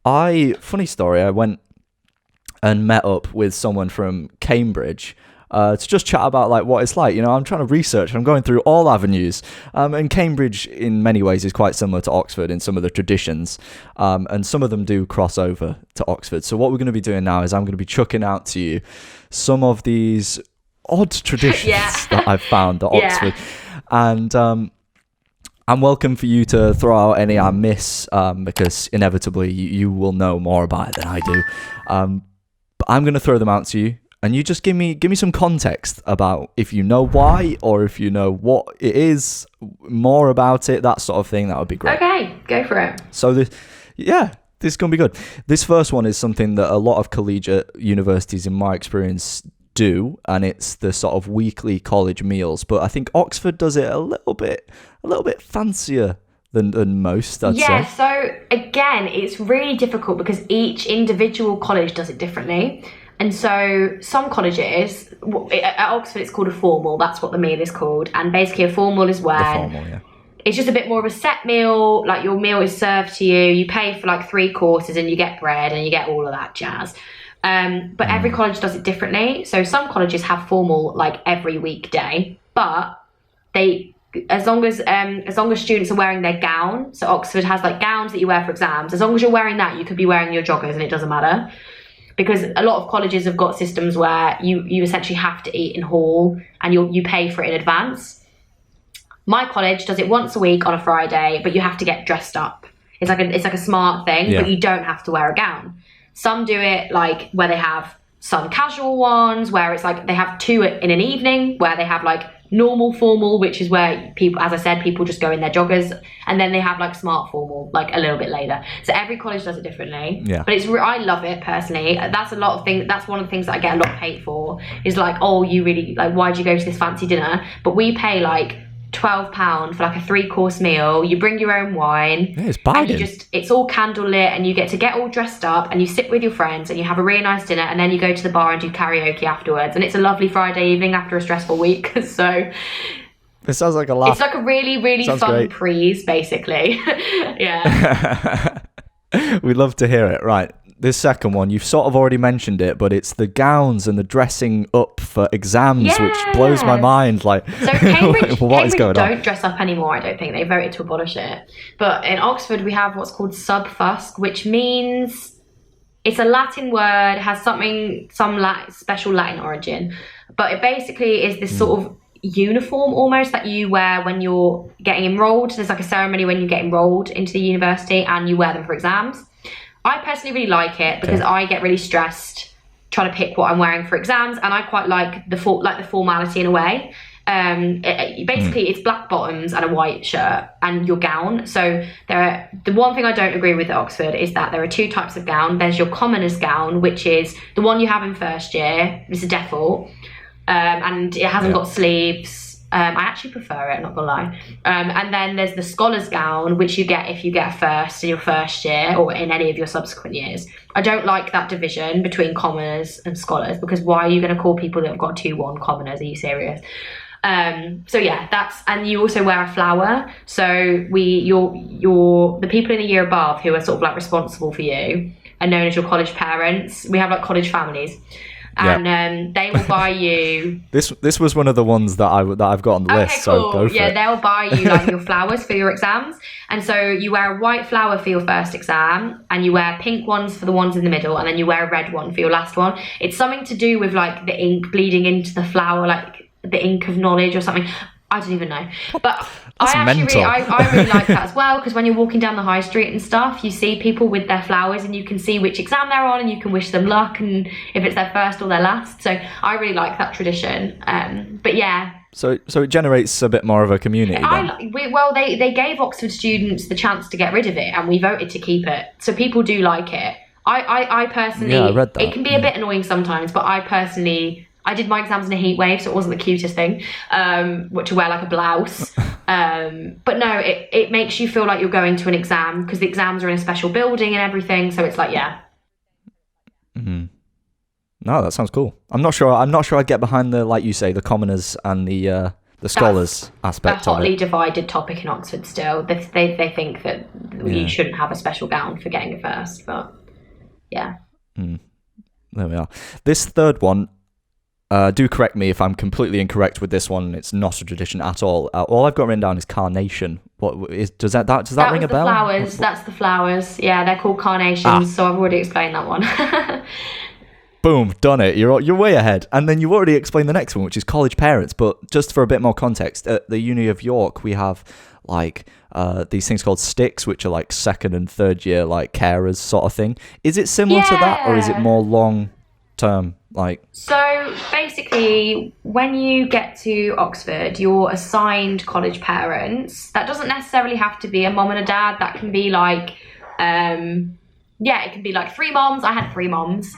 Funny story, I went and met up with someone from Cambridge to just chat about like what it's like. I'm trying to research. I'm going through all avenues. And Cambridge, in many ways, is quite similar to Oxford in some of the traditions, and some of them do cross over to Oxford. So what we're going to be doing now is I'm going to be chucking out to you some of these odd traditions that I've found at Oxford, and I'm welcome for you to throw out any I miss, because inevitably you will know more about it than I do. But I'm going to throw them out to you, and you just give me some context about if you know why or if you know what it is, more about it, that sort of thing. That would be great. Okay, go for it. So this is going to be good. This first one is something that a lot of collegiate universities, in my experience, do, and it's the sort of weekly college meals. But I think Oxford does it a little bit fancier than most, I'd say. So again, it's really difficult because each individual college does it differently. And so some colleges, at Oxford it's called a formal, that's what the meal is called. And basically a formal is where it's just a bit more of a set meal, like your meal is served to you, you pay for like 3 courses and you get bread and you get all of that jazz. But every college does it differently. So some colleges have formal like every weekday, but as long as students are wearing their gown, so Oxford has like gowns that you wear for exams, as long as you're wearing that, you could be wearing your joggers and it doesn't matter. Because a lot of colleges have got systems where you essentially have to eat in hall and you pay for it in advance. My college does it once a week on a Friday, but you have to get dressed up. It's like a smart thing, but you don't have to wear a gown. Some do it like where they have some casual ones, where it's like they have 2 in an evening, where they have like normal formal, which is where people, as I said, people just go in their joggers, and then they have like smart formal like a little bit later. So every college does it differently. But I love it personally. That's a lot of things. That's one of the things that I get a lot of hate for, is like, oh, you really like, why'd you go to this fancy dinner? But we pay like £12 for like a 3-course meal. You bring your own wine. It's bargain. And it's all candle lit, and you get to get all dressed up, and you sit with your friends, and you have a really nice dinner, and then you go to the bar and do karaoke afterwards. And it's a lovely Friday evening after a stressful week. So it sounds like a laugh. It's like a really, really fun great. Prees, basically. Yeah. We'd love to hear it. Right. This second one, you've sort of already mentioned it, but it's the gowns and the dressing up for exams, which blows my mind. Like, so Cambridge going on? Don't dress up anymore, I don't think. They voted to abolish it. But in Oxford, we have what's called subfusc, which means it's a Latin word, has some special Latin origin. But it basically is this sort of uniform almost that you wear when you're getting enrolled. There's like a ceremony when you get enrolled into the university, and you wear them for exams. I personally really like it because I get really stressed trying to pick what I'm wearing for exams, and I quite like the formality in a way. Basically, it's black bottoms and a white shirt and your gown. So the one thing I don't agree with at Oxford is that there are 2 types of gown. There's your commoner's gown, which is the one you have in first year. It's a default, and it hasn't got sleeves. I actually prefer it, not gonna lie. And then there's the scholar's gown, which you get if you get a first in your first year or in any of your subsequent years. I don't like that division between commoners and scholars, because why are you going to call people that have got 2-1 commoners? Are you serious? So yeah, and you also wear a flower. So the people in the year above who are sort of like responsible for you are known as your college parents. We have like college families. And they will buy you. This was one of the ones that I've got on the list. Cool. So go for it. They'll buy you like your flowers for your exams, and so you wear a white flower for your first exam, and you wear pink ones for the ones in the middle, and then you wear a red one for your last one. It's something to do with like the ink bleeding into the flower, like the ink of knowledge or something. I don't even know, but I really like that as well, because when you're walking down the high street and stuff, you see people with their flowers, and you can see which exam they're on, and you can wish them luck, and if it's their first or their last. So I really like that tradition. But yeah. So it generates a bit more of a community. They gave Oxford students the chance to get rid of it, and we voted to keep it. So people do like it. I personally, I read that. It can be a bit annoying sometimes, but I did my exams in a heat wave, so it wasn't the cutest thing, to wear like a blouse. But no, it makes you feel like you're going to an exam, because the exams are in a special building and everything. So it's like, yeah. Mm-hmm. No, that sounds cool. I'm not sure I'd get behind the, like you say, the commoners and the the scholars a aspect of hotly it. divided topic in Oxford still. They think that you shouldn't have a special gown for getting a first, but yeah. There we are. This third one, do correct me if I'm completely incorrect with this one. It's not a tradition at all. All I've got written down is carnation. What is does that ring a bell? Flowers. That's the flowers. Yeah, they're called carnations. So I've already explained that one. Boom, done it. You're way ahead. And then you already explained the next one, which is college parents. But just for a bit more context, at the Uni of York, we have like these things called sticks, which are like second and third year like carers sort of thing. Is it similar to that, or is it more long term? So basically, when you get to Oxford, you're assigned college parents. That doesn't necessarily have to be a mom and a dad. That can be like it can be like 3 moms. I had 3 moms.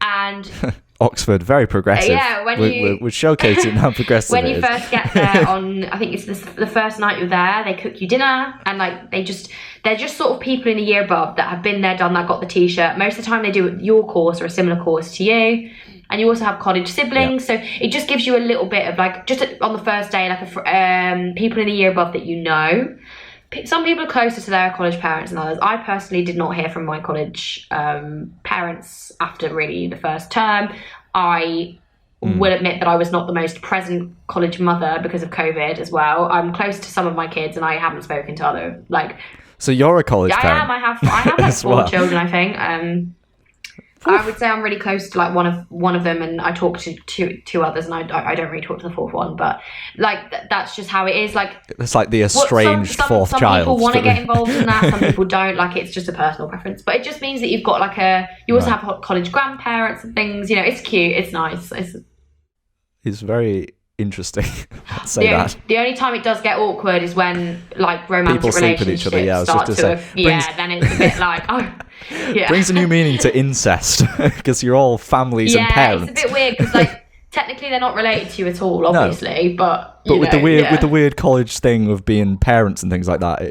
And Oxford, very progressive. Yeah, we're showcasing how progressive when it you is. first get there on, I think it's the first night you're there, they cook you dinner, and like they're just sort of people in a year above that have been there, done that, got the t-shirt. Most of the time they do your course or a similar course to you. And you also have college siblings, so it just gives you a little bit of like, just on the first day, like people in a year above that you know. Some people are closer to their college parents than others. I personally did not hear from my college parents after really the first term. I will admit that I was not the most present college mother because of COVID as well. I'm close to some of my kids and I haven't spoken to other, like... So you're a college parent? I have like 4 children, I think. I would say I'm really close to like one of them, and I talk to two others, and I don't really talk to the fourth one, but like that's just how it is. Like it's like the estranged fourth child. Some people want to get involved in that, some people don't. Like it's just a personal preference, but it just means that you've got like you also have college grandparents and things. You know, it's cute, it's nice. It's very interesting. I'd say that. The only time it does get awkward is when like romantic people sleep with each other. Yeah, I was just to say. Then it's a bit like brings a new meaning to incest because you're all families and parents. Yeah, it's a bit weird because like technically they're not related to you at all, obviously, but with the weird college thing of being parents and things like that,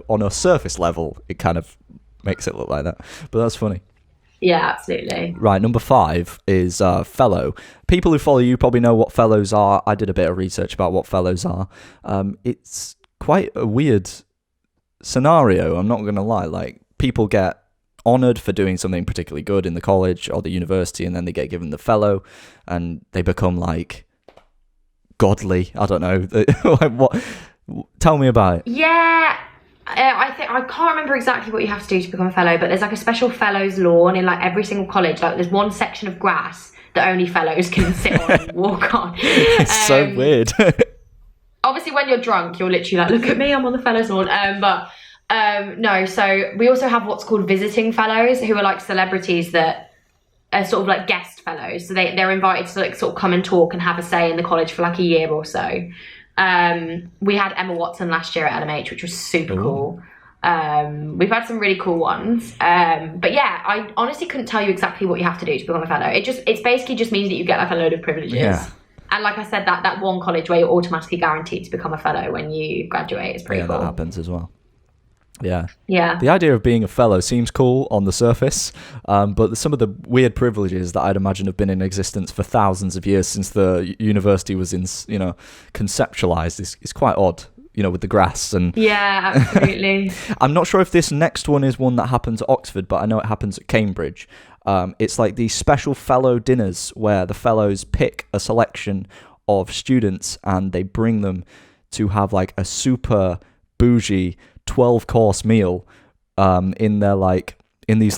on a surface level, it kind of makes it look like that. But that's funny. Yeah, absolutely. Right, number 5 is fellow. People who follow you probably know what fellows are. I did a bit of research about what fellows are. It's quite a weird scenario, I'm not going to lie. Like, people get honoured for doing something particularly good in the college or the university, and then they get given the fellow, and they become, like, godly. I don't know. Like, what? Tell me about it. Yeah. I can't remember exactly what you have to do to become a fellow, but there's like a special fellows lawn in like every single college. Like there's one section of grass that only fellows can sit on and walk on. It's so weird. Obviously when you're drunk, you're literally like, look at me, I'm on the fellows lawn. No, so we also have what's called visiting fellows, who are like celebrities that are sort of like guest fellows. So they're invited to like sort of come and talk and have a say in the college for like a year or so. We had Emma Watson last year at LMH, which was super cool. We've had some really cool ones. But yeah, I honestly couldn't tell you exactly what you have to do to become a fellow. It basically just means that you get like a load of privileges. Yeah. And like I said, that one college where you're automatically guaranteed to become a fellow when you graduate is pretty cool. Yeah, that happens as well. Yeah. Yeah. The idea of being a fellow seems cool on the surface, but some of the weird privileges that I'd imagine have been in existence for thousands of years since the university was conceptualized is quite odd, with the grass and... Yeah, absolutely. I'm not sure if this next one is one that happens at Oxford, but I know it happens at Cambridge. It's like these special fellow dinners where the fellows pick a selection of students and they bring them to have like a super bougie 12-course meal in these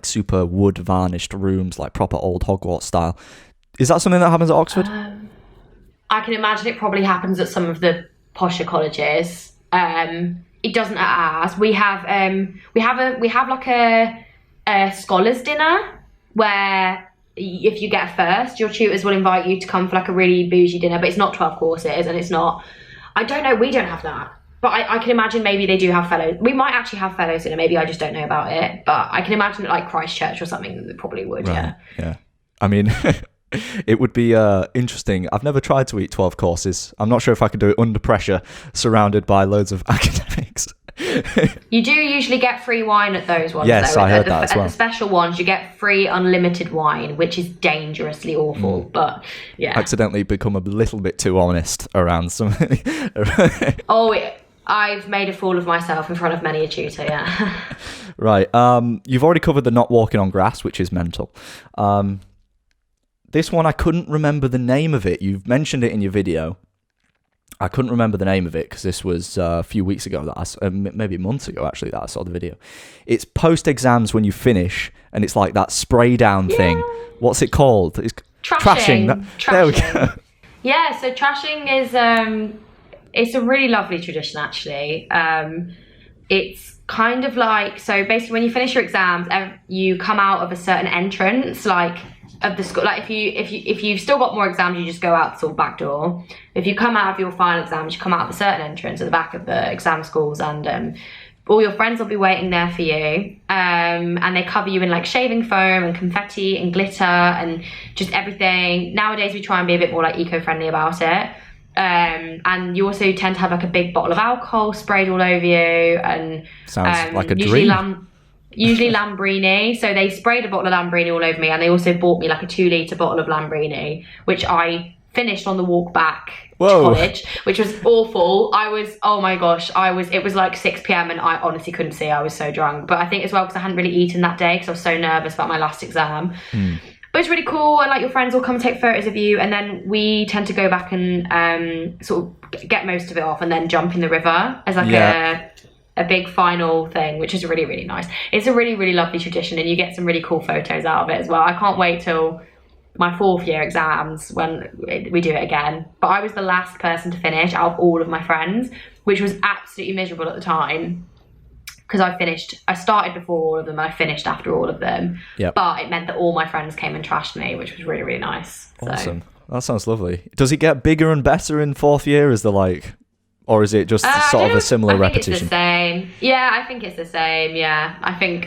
super wood varnished rooms, like proper old Hogwarts style. Is that something that happens at Oxford? I can imagine it probably happens at some of the posher colleges. It doesn't at ours. We have like a scholars dinner where if you get first, your tutors will invite you to come for like a really bougie dinner, but it's not 12 courses and it's not... I don't know, we don't have that. But I can imagine maybe they do have fellows. We might actually have fellows dinner. Maybe I just don't know about it. But I can imagine like Christchurch or something, they probably would, right. Yeah. I mean, it would be interesting. I've never tried to eat 12 courses. I'm not sure if I could do it under pressure, surrounded by loads of academics. You do usually get free wine at those ones. Yes, though. I heard At that as well. the special ones, you get free unlimited wine, which is dangerously awful. But yeah. Accidentally become a little bit too honest around something. Oh, I've made a fool of myself in front of many a tutor, yeah. Right. You've already covered the not walking on grass, which is mental. This one, I couldn't remember the name of it. You've mentioned it in your video. I couldn't remember the name of it because this was a few weeks ago, maybe months ago, actually, that I saw the video. It's post-exams when you finish, and it's like that spray down thing. What's it called? It's Trashing. There we go. Yeah, so trashing is... it's a really lovely tradition, actually. It's kind of like, so basically when you finish your exams, you come out of a certain entrance, like of the school. Like if you've still got more exams, you just go out the sort of back door. If you come out of your final exams, you come out of a certain entrance at the back of the exam schools, and all your friends will be waiting there for you. And they cover you in like shaving foam and confetti and glitter and just everything. Nowadays we try and be a bit more like eco-friendly about it. And you also tend to have like a big bottle of alcohol sprayed all over you, and sounds like a dream. Usually Lambrini. So they sprayed a bottle of Lambrini all over me, and they also bought me like a 2-litre bottle of Lambrini, which I finished on the walk back to college, which was awful. Oh my gosh, it was like 6 p.m. and I honestly couldn't see. I was so drunk. But I think as well because I hadn't really eaten that day because I was so nervous about my last exam. But it's really cool, and like your friends will come and take photos of you, and then we tend to go back and sort of get most of it off and then jump in the river as like a big final thing, which is really, really nice. It's a really, really lovely tradition, and you get some really cool photos out of it as well. I can't wait till my 4th year exams when we do it again. But I was the last person to finish out of all of my friends, which was absolutely miserable at the time. Because I started before all of them and I finished after all of them. Yep. But it meant that all my friends came and trashed me, which was really, really nice. Awesome. That sounds lovely. Does it get bigger and better in 4th year? Or is it just sort of a similar repetition? It's the same. Yeah, I think it's the same. Yeah, I think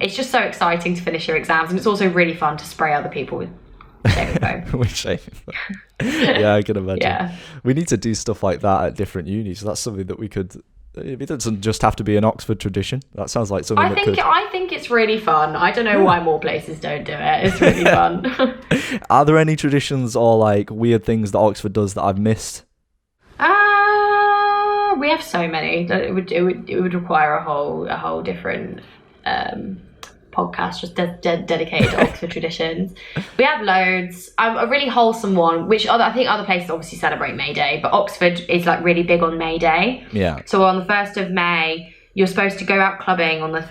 it's just so exciting to finish your exams, and it's also really fun to spray other people with shaving foam. With shaving foam. Yeah, I can imagine. Yeah. We need to do stuff like that at different unis. That's something that we could... It doesn't just have to be an Oxford tradition. That sounds like something I think it's really fun. I don't know why more places don't do it. It's really fun. Are there any traditions or like weird things that Oxford does that I've missed? We have so many that it would require a whole different podcast just dedicated to Oxford traditions. We have loads. A really wholesome one, which I think other places obviously celebrate May Day, but Oxford is like really big on May Day. Yeah. So on the 1st of May, you're supposed to go out clubbing on the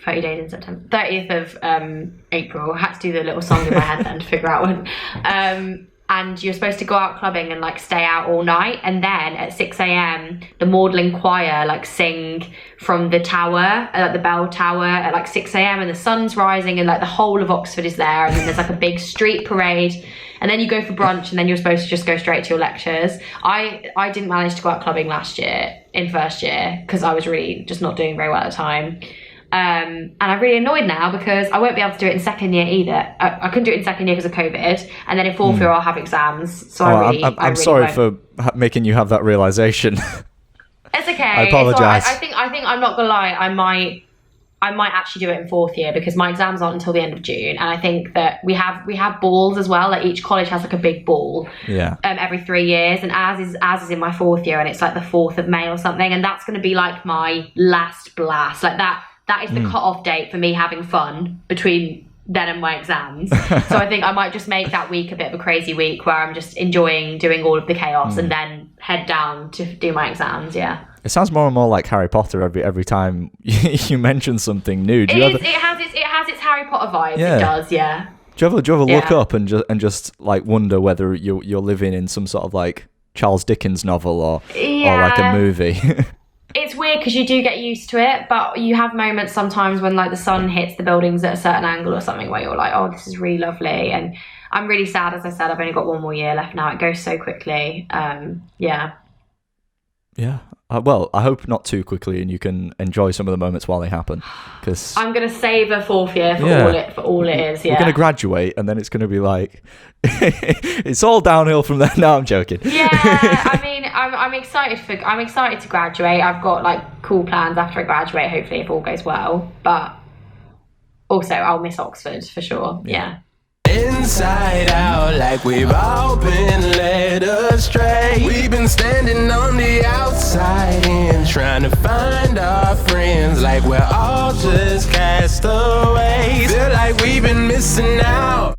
30 days in September, 30th of April. I had to do the little song in my head then to figure out when. And you're supposed to go out clubbing and like stay out all night, and then at 6 a.m. the Magdalen choir like sing from the tower, like the bell tower at like 6 a.m. and the sun's rising and like the whole of Oxford is there, and then there's like a big street parade, and then you go for brunch, and then you're supposed to just go straight to your lectures. I didn't manage to go out clubbing last year in 1st year because I was really just not doing very well at the time. And I'm really annoyed now because I won't be able to do it in 2nd year either. I couldn't do it in 2nd year because of COVID, and then in 4th year I'll have exams. So I'm sorry for making you have that realization. It's okay. I apologize. I think I'm not gonna lie. I might actually do it in 4th year because my exams aren't until the end of June, and I think that we have balls as well. Like each college has like a big ball. Yeah. Every 3 years, and as is in my 4th year, and it's like the 4th of May or something, and that's going to be like my last blast. Like that is the cut-off date for me having fun between then and my exams. So I think I might just make that week a bit of a crazy week where I'm just enjoying doing all of the chaos and then head down to do my exams. Yeah. It sounds more and more like Harry Potter every time you mention something new. It has its Harry Potter vibe. Yeah. It does, yeah. Do you ever look up and just like wonder whether you're living in some sort of like Charles Dickens novel or like a movie? It's weird because you do get used to it, but you have moments sometimes when like the sun hits the buildings at a certain angle or something where you're like, oh, this is really lovely. And I'm really sad, as I said, I've only got 1 more year left now. It goes so quickly. Yeah. Well, I hope not too quickly, and you can enjoy some of the moments while they happen. Because I'm gonna savour 4th year for all it is. Yeah. You're gonna graduate, and then it's gonna be like it's all downhill from there. No, I'm joking. Yeah, I mean, I'm excited to graduate. I've got like cool plans after I graduate, hopefully, if all goes well. But also, I'll miss Oxford for sure. Yeah. Inside out, like we've all been led astray. We've been standing on the outside and trying to find our friends, like we're all just castaways. Feel like we've been missing out.